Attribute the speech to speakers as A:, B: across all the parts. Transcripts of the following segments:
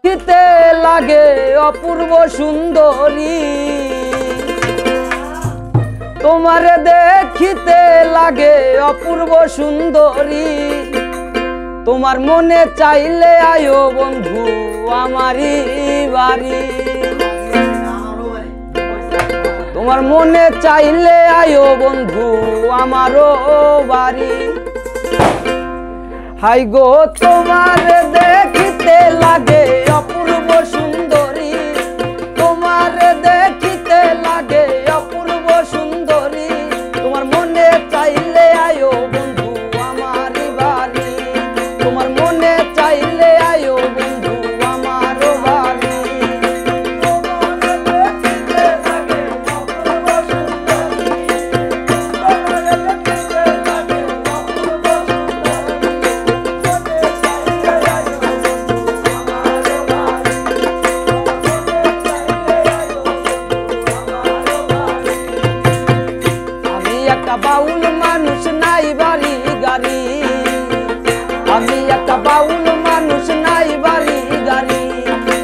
A: দেখিতে লাগে অপূর্ব সুন্দরী, তোমারে দেখিতে লাগে অপূর্ব সুন্দরী। তোমার মনে চাইলে আয়ো বন্ধু আমারই বাড়ি, তোমার মনে চাইলে আয়ো বন্ধু আমারও বাড়ি। হাই গো তোমারে দেখিতে লাগে অপূর্ব সুন্দরী, তোমারে দেখিতে লাগে অপূর্ব সুন্দরী। তোমার মনে চাইলে আয়ো বন্ধু আমারই বাড়ি, তোমার মনে চাইলে আয়ো বন্ধু আমারও বাড়ি। বাউল মানুষ নাই বাড়ি গাড়ি, আমি একটা বাউল মানুষ নাই বাড়ি গাড়ি।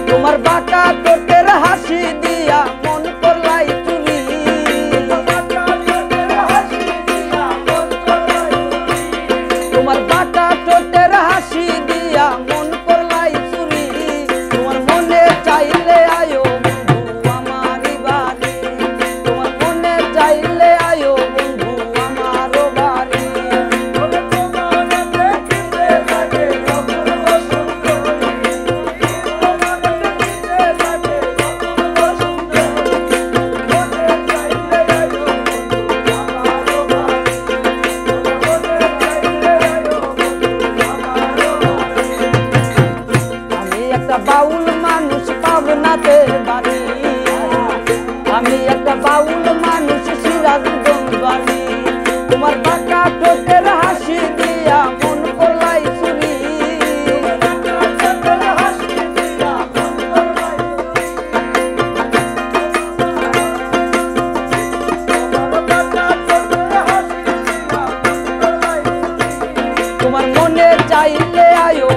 A: তোমার বাঁকা ঠোঁটের হাসি দিয়া মন করলাই চুরি, তোমার বাঁকা ঠোঁটের হাসি দিয়া মন করলাই চুরি। তোমার মনে চাইলে আয়ো বন্ধু আমারই বাড়ি, তোমার মনে চাইলে আয়ো বাউল মানুষ পাবনাতে বাড়ি, আমি একটা বাউল মানুষ সিরাজগঞ্জ বাড়ি। তোমার বাঁকা ঠোঁটের হাসি দিয়া মন করলাই চুরি, তোমার মনে চাইলে আয়ো